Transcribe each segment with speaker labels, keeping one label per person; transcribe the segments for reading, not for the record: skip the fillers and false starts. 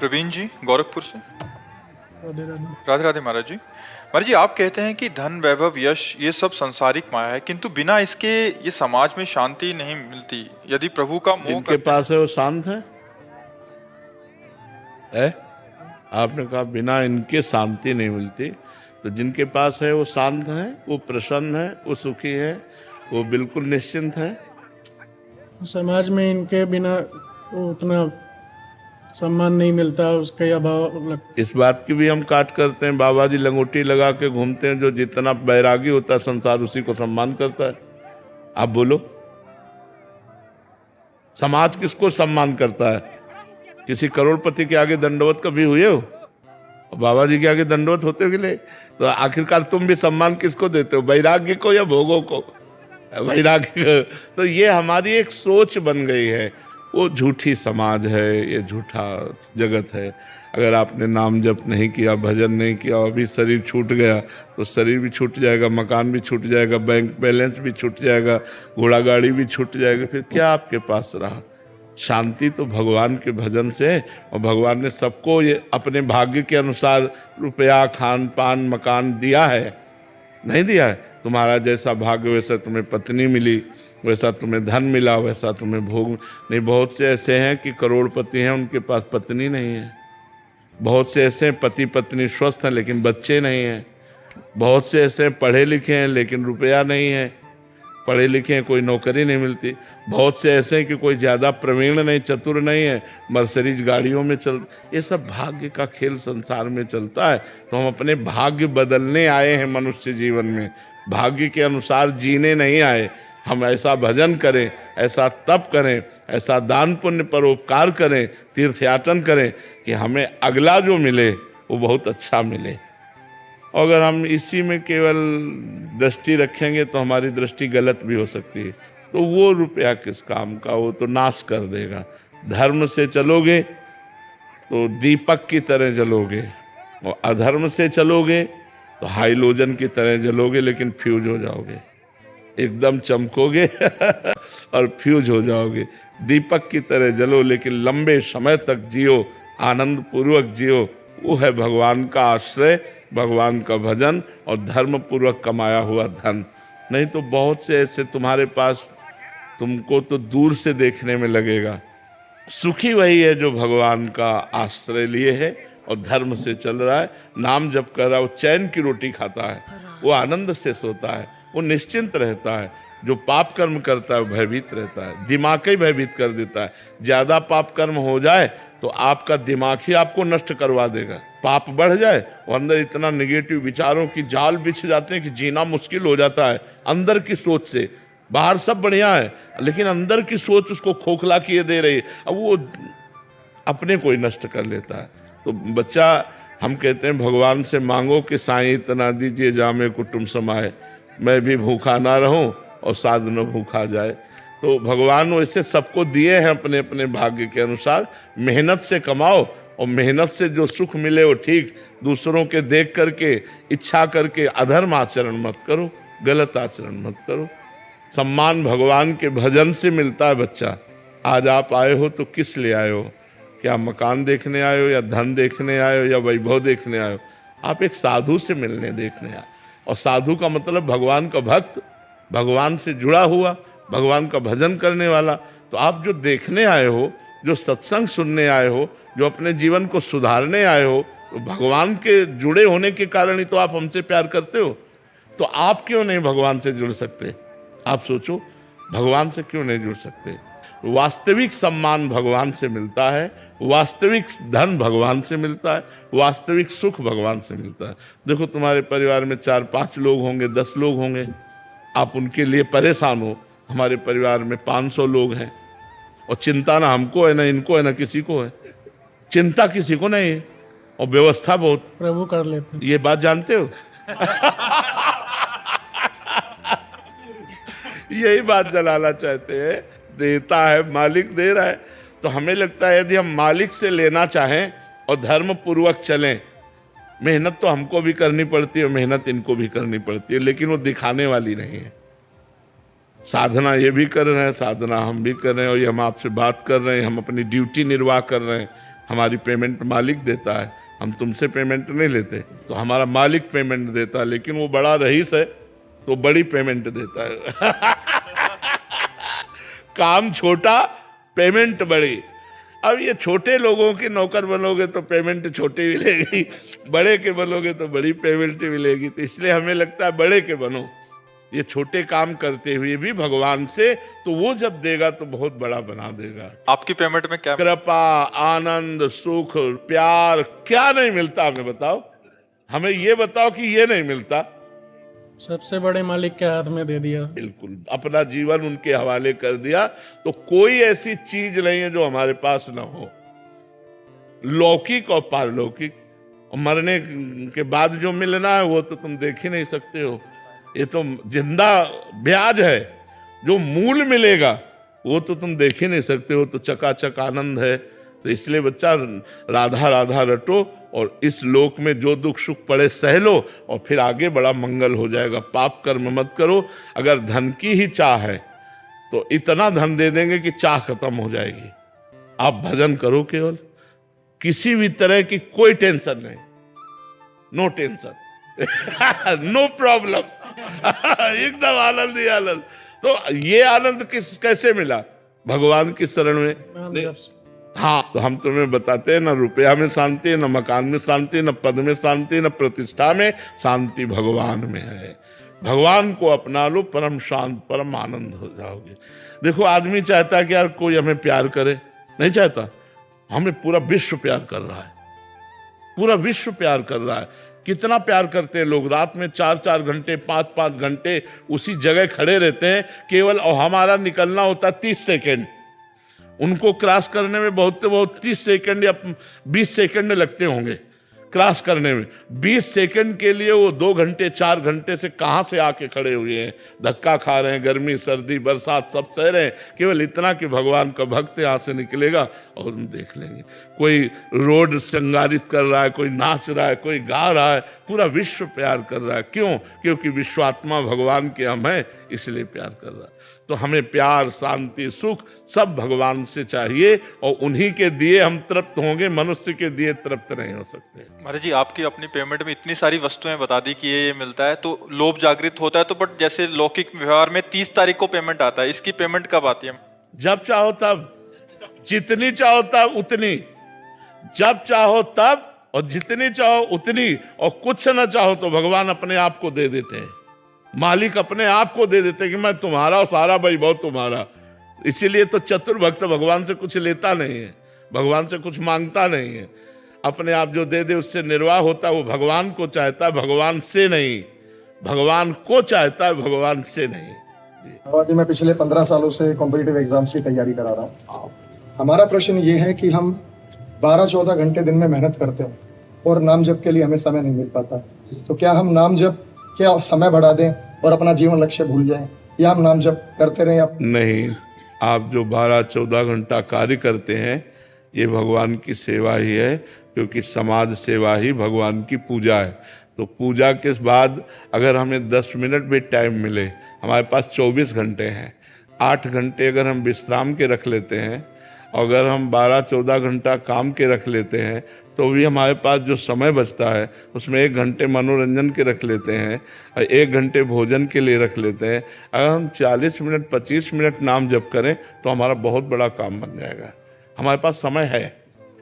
Speaker 1: प्रवीण जी गोरखपुर से।
Speaker 2: राधे राधे।
Speaker 1: राधे राधे महाराज जी। महाराज जी, आप कहते हैं कि धन वैभव यश ये सब सांसारिक माया है, किंतु बिना इसके ये समाज में शांति नहीं मिलती। यदि प्रभु का मोह
Speaker 3: जिनके पास है वो शांत है? आपने कहा बिना इनके शांति नहीं मिलती, तो जिनके पास है वो शांत है, वो प्रसन्न है, वो सुखी है, वो बिल्कुल निश्चिंत है।
Speaker 2: समाज में इनके बिना वो उतना सम्मान नहीं मिलता, उसका अभाव लगता।
Speaker 3: इस बात की भी हम काट करते हैं, बाबा जी लंगोटी लगा के घूमते हैं, जो जितना बैरागी होता है संसार उसी को सम्मान करता है। आप बोलो, समाज किसको सम्मान करता है? किसी करोड़पति के आगे दंडवत कभी हुए हो? और बाबा जी के आगे दंडवत होते हो कि नहीं? तो आखिरकार तुम भी सम्मान किसको देते हो, वैराग्य को या भोगों को? वैराग्य। तो ये हमारी एक सोच बन गई है, वो झूठी समाज है, ये झूठा जगत है। अगर आपने नाम जप नहीं किया, भजन नहीं किया, अभी शरीर छूट गया तो शरीर भी छूट जाएगा, मकान भी छूट जाएगा, बैंक बैलेंस भी छूट जाएगा, घोड़ा गाड़ी भी छूट जाएगा, फिर क्या आपके पास रहा? शांति तो भगवान के भजन से है। और भगवान ने सबको ये अपने भाग्य के अनुसार रुपया, खान पान, मकान दिया है, नहीं दिया है? तुम्हारा जैसा भाग्य वैसा तुम्हें पत्नी मिली, वैसा तुम्हें धन मिला, वैसा तुम्हें भोग नहीं। बहुत से ऐसे हैं कि करोड़पति हैं, उनके पास पत्नी नहीं है। बहुत से ऐसे पति पत्नी स्वस्थ हैं लेकिन बच्चे नहीं हैं। बहुत से ऐसे पढ़े लिखे हैं लेकिन रुपया नहीं है, पढ़े लिखे हैं कोई नौकरी नहीं मिलती। बहुत से ऐसे हैं कि कोई ज़्यादा प्रवीण नहीं, चतुर नहीं है, मर्सिडीज गाड़ियों में चल। ये सब भाग्य का खेल संसार में चलता है। तो हम अपने भाग्य बदलने आए हैं मनुष्य जीवन में, भाग्य के अनुसार जीने नहीं आए। हम ऐसा भजन करें, ऐसा तप करें, ऐसा दान पुण्य परोपकार करें, तीर्थयाटन करें कि हमें अगला जो मिले वो बहुत अच्छा मिले। अगर हम इसी में केवल दृष्टि रखेंगे तो हमारी दृष्टि गलत भी हो सकती है। तो वो रुपया किस काम का, वो तो नाश कर देगा। धर्म से चलोगे तो दीपक की तरह जलोगे, और अधर्म से चलोगे तो हाइलोजन की तरह जलोगे लेकिन फ्यूज हो जाओगे, एकदम चमकोगे और फ्यूज हो जाओगे। दीपक की तरह जलो लेकिन लंबे समय तक जियो, आनंद पूर्वक जियो। वो है भगवान का आश्रय, भगवान का भजन और धर्म पूर्वक कमाया हुआ धन। नहीं तो बहुत से ऐसे तुम्हारे पास, तुमको तो दूर से देखने में लगेगा। सुखी वही है जो भगवान का आश्रय लिए है और धर्म से चल रहा है, नाम जप कर रहा है, वो चैन की रोटी खाता है, वो आनंद से सोता है, वो निश्चिंत रहता है। जो पाप कर्म करता है वो भयभीत रहता है, दिमाग ही भयभीत कर देता है। ज़्यादा पाप कर्म हो जाए तो आपका दिमाग ही आपको नष्ट करवा देगा। पाप बढ़ जाए और अंदर इतना निगेटिव विचारों की जाल बिछ जाते हैं कि जीना मुश्किल हो जाता है। अंदर की सोच से, बाहर सब बढ़िया है लेकिन अंदर की सोच उसको खोखला किए दे रही है, अब वो अपने को ही नष्ट कर लेता है। तो बच्चा, हम कहते हैं भगवान से मांगो कि साईं इतना दीजिए जामे कुटुंब समाए, मैं भी भूखा ना रहूं और साध न भूखा जाए। तो भगवान वैसे सबको दिए हैं अपने अपने भाग्य के अनुसार। मेहनत से कमाओ और मेहनत से जो सुख मिले वो ठीक, दूसरों के देख करके, इच्छा करके अधर्म आचरण मत करो, गलत आचरण मत करो। सम्मान भगवान के भजन से मिलता है। बच्चा, आज आप आए हो तो किस लिए आए हो? क्या मकान देखने आए हो, या धन देखने आए हो, या वैभव देखने आए हो? आप एक साधु से मिलने देखने आए। और साधु का मतलब भगवान का भक्त, भगवान से जुड़ा हुआ, भगवान का भजन करने वाला। तो आप जो देखने आए हो, जो सत्संग सुनने आए हो, जो अपने जीवन को सुधारने आए हो, तो भगवान के जुड़े होने के कारण ही तो आप हमसे प्यार करते हो। तो आप क्यों नहीं भगवान से जुड़ सकते? आप सोचो, भगवान से क्यों नहीं जुड़ सकते? वास्तविक सम्मान भगवान से मिलता है, वास्तविक धन भगवान से मिलता है, वास्तविक सुख भगवान से मिलता है। देखो, तुम्हारे परिवार में 4-5 लोग होंगे, 10 लोग होंगे, आप उनके लिए परेशान हो। हमारे परिवार में 500 लोग हैं और चिंता ना हमको है, ना इनको है, ना किसी को है। चिंता किसी को नहीं है और व्यवस्था बहुत
Speaker 2: प्रभु कर लेते हैं।
Speaker 3: ये बात जानते हो? यही बात जलाना चाहते हैं। देता है मालिक, दे रहा है। तो हमें लगता है यदि हम मालिक से लेना चाहें और धर्म पूर्वक चलें, मेहनत तो हमको भी करनी पड़ती है, मेहनत इनको भी करनी पड़ती है, लेकिन वो दिखाने वाली नहीं है। साधना ये भी कर रहे हैं, साधना हम भी कर रहे हैं, और ये हम आपसे बात कर रहे हैं, हम अपनी ड्यूटी निर्वाह कर रहे हैं, हमारी पेमेंट मालिक देता है, हम तुमसे पेमेंट नहीं लेते। तो हमारा मालिक पेमेंट देता है, लेकिन वो बड़ा रईस है तो बड़ी पेमेंट देता है। काम छोटा, पेमेंट बड़ी। अब ये छोटे लोगों के नौकर बनोगे तो पेमेंट छोटी मिलेगी, बड़े के बनोगे तो बड़ी पेमेंट मिलेगी। तो इसलिए हमें लगता है बड़े के बनो। ये छोटे काम करते हुए भी भगवान से, तो वो जब देगा तो बहुत बड़ा बना देगा।
Speaker 1: आपकी पेमेंट में क्या?
Speaker 3: कृपा, आनंद, सुख, प्यार, क्या नहीं मिलता हमें बताओ? हमें ये बताओ कि ये नहीं मिलता।
Speaker 2: सबसे बड़े मालिक के हाथ में दे दिया।
Speaker 3: बिल्कुल, अपना जीवन उनके हवाले कर दिया। तो कोई ऐसी चीज नहीं है जो हमारे पास ना हो, लौकिक और पारलौकिक। और मरने के बाद जो मिलना है वो तो तुम देख ही नहीं सकते हो। ये तो जिंदा ब्याज है। जो मूल मिलेगा वो तो तुम देख ही नहीं सकते हो। तो चकाचक आनंद है। तो इसलिए बच्चा, राधा राधा रटो और इस लोक में जो दुख सुख पड़े सह लो, और फिर आगे बड़ा मंगल हो जाएगा। पाप कर्म मत करो। अगर धन की ही चाह है तो इतना धन दे देंगे कि चाह खत्म हो जाएगी। आप भजन करो केवल, किसी भी तरह की कोई टेंशन नहीं, नो टेंशन, नो प्रॉब्लम, एकदम आनंद ही आनंद। तो ये आनंद कैसे मिला? भगवान की शरण में।
Speaker 2: नाम जप से।
Speaker 3: हाँ, तो हम तुम्हें बताते हैं, न रुपया में शांति, न मकान में शांति, न पद में शांति, न प्रतिष्ठा में शांति, भगवान में है। भगवान को अपना लो, परम शांत, परम आनंद हो जाओगे। देखो, आदमी चाहता है कि यार कोई हमें प्यार करे, नहीं चाहता। हमें पूरा विश्व प्यार कर रहा है, पूरा विश्व प्यार कर रहा है। कितना प्यार करते हैं लोग, रात में 4-4 घंटे, 5-5 घंटे उसी जगह खड़े रहते हैं केवल। और हमारा निकलना होता है 30 सेकेंड, उनको क्रॉस करने में बहुत 30 सेकंड या 20 सेकंड लगते होंगे क्रॉस करने में। 20 सेकंड के लिए वो 2 घंटे 4 घंटे से कहाँ से आके खड़े हुए हैं, धक्का खा रहे हैं, गर्मी सर्दी बरसात सब सह रहे हैं, केवल इतना कि भगवान का भक्त यहाँ से निकलेगा और हम देख लेंगे। कोई रोड श्रृंगारित कर रहा है, कोई नाच रहा है, कोई गा रहा है, पूरा विश्व प्यार कर रहा है। क्यों? क्योंकि विश्वात्मा भगवान के हम हैं, इसलिए प्यार कर रहा है। तो हमें प्यार, शांति, सुख सब भगवान से चाहिए, और उन्हीं के दिए हम तृप्त होंगे, मनुष्य के दिए तृप्त नहीं हो सकते।
Speaker 1: महाराज जी, आपकी अपनी पेमेंट में इतनी सारी वस्तुएं बता दी कि ये मिलता है, तो लोभ जागृत होता है। तो बट जैसे लौकिक व्यवहार में 30 तारीख को पेमेंट आता है, इसकी पेमेंट कब आती है?
Speaker 3: जब चाहो तब, जितनी चाहो तब उतनी, जब चाहो तब, और जितनी चाहो उतनी। और कुछ न चाहो तो भगवान अपने आप को दे देते हैं, मालिक अपने आप को दे देते हैं कि मैं तुम्हारा और सारा वैभव तुम्हारा। इसीलिए तो चतुर भक्त भगवान से कुछ लेता नहीं है, भगवान से कुछ मांगता नहीं है। अपने आप जो दे दे उससे निर्वाह होता है। वो भगवान को चाहता है, भगवान से नहीं। भगवान को चाहता है, भगवान से नहीं।
Speaker 4: जी, मैं पिछले 15 सालों से कॉम्पिटिटिव एग्जाम्स की तैयारी करा रहा हूँ। हमारा प्रश्न ये है कि हम 12-14 घंटे दिन में मेहनत करते हैं और नाम जप के लिए हमें समय नहीं मिल पाता। तो क्या हम नाम जप क्या समय बढ़ा दें और अपना जीवन लक्ष्य भूल जाएं, या हम नाम जप करते रहें?
Speaker 3: नहीं, आप जो 12-14 घंटा कार्य करते हैं ये भगवान की सेवा ही है, क्योंकि समाज सेवा ही भगवान की पूजा है। तो पूजा के बाद अगर हमें 10 मिनट भी टाइम मिले, हमारे पास 24 घंटे हैं, 8 घंटे अगर हम विश्राम के रख लेते हैं, अगर हम 12-14 घंटा काम के रख लेते हैं, तो भी हमारे पास जो समय बचता है उसमें 1 घंटे मनोरंजन के रख लेते हैं और 1 घंटे भोजन के लिए रख लेते हैं। अगर हम 40 मिनट 25 मिनट नाम जप करें तो हमारा बहुत बड़ा काम बन जाएगा। हमारे पास समय है।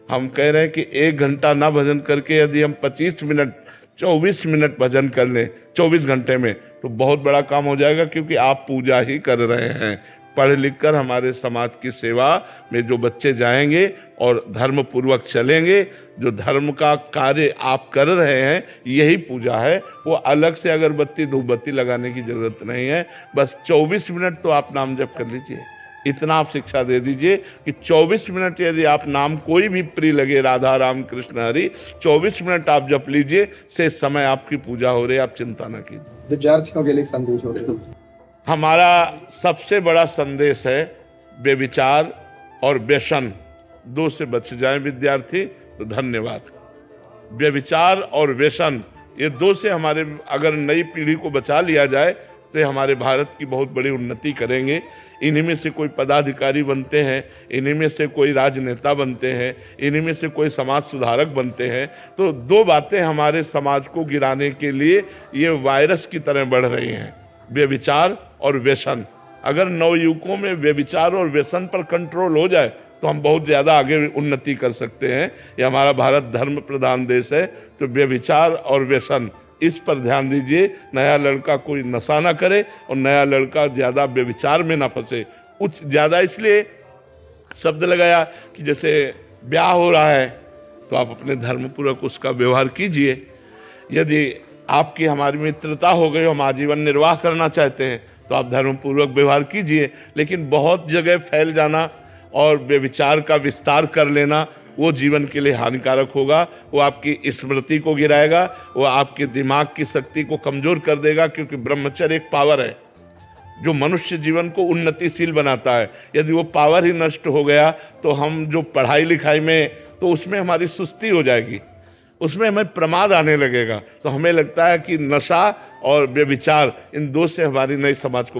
Speaker 3: हम कह रहे हैं कि 1 घंटा ना भजन करके यदि हम 25 मिनट 24 मिनट भजन कर लें 24 घंटे में, तो बहुत बड़ा काम हो जाएगा, क्योंकि आप पूजा ही कर रहे हैं। पढ़ लिख कर हमारे समाज की सेवा में जो बच्चे जाएंगे और धर्म पूर्वक चलेंगे, जो धर्म का कार्य आप कर रहे हैं यही पूजा है। वो अलग से अगरबत्ती धूपबत्ती लगाने की जरूरत नहीं है। बस 24 मिनट तो आप नाम जप कर लीजिए। इतना आप शिक्षा दे दीजिए कि 24 मिनट यदि आप नाम कोई भी प्रिय लगे, राधा राम कृष्ण हरि, 24 मिनट आप जप लीजिए, से समय आपकी पूजा हो रही है, आप चिंता न कीजिए।
Speaker 4: विद्यार्थियों के लिए एक संदेश हो रहा है।
Speaker 3: हमारा सबसे बड़ा संदेश है बेविचार और व्यसन 2 से बच जाएं विद्यार्थी तो धन्यवाद। व्यभिचार और व्यसन ये 2 से हमारे अगर नई पीढ़ी को बचा लिया जाए तो ये हमारे भारत की बहुत बड़ी उन्नति करेंगे। इन्हीं में से कोई पदाधिकारी बनते हैं, इन्हीं में से कोई राजनेता बनते हैं, इन्हीं में से कोई समाज सुधारक बनते हैं। तो दो बातें हमारे समाज को गिराने के लिए ये वायरस की तरह बढ़ रही हैं, व्यभिचार और व्यसन। अगर नवयुवकों में व्यभिचार और व्यसन पर कंट्रोल हो जाए तो हम बहुत ज़्यादा आगे उन्नति कर सकते हैं। ये हमारा भारत धर्म प्रधान देश है, तो व्यभिचार और व्यसन इस पर ध्यान दीजिए। नया लड़का कोई नशा ना करे और नया लड़का ज़्यादा व्यभिचार में ना फंसे। उच्च ज़्यादा इसलिए शब्द लगाया कि जैसे ब्याह हो रहा है तो आप अपने धर्मपूर्वक उसका व्यवहार कीजिए। यदि आपकी हमारी मित्रता हो गई, हम आजीवन निर्वाह करना चाहते हैं तो आप धर्मपूर्वक व्यवहार कीजिए। लेकिन बहुत जगह फैल जाना और व्यभिचार का विस्तार कर लेना वो जीवन के लिए हानिकारक होगा। वो आपकी स्मृति को गिराएगा, वो आपके दिमाग की शक्ति को कमजोर कर देगा, क्योंकि ब्रह्मचर्य एक पावर है जो मनुष्य जीवन को उन्नतिशील बनाता है। यदि वो पावर ही नष्ट हो गया तो हम जो पढ़ाई लिखाई में, तो उसमें हमारी सुस्ती हो जाएगी, उसमें हमें प्रमाद आने लगेगा। तो हमें लगता है कि नशा और व्यभिचार, इन दो से हमारी नई समाज को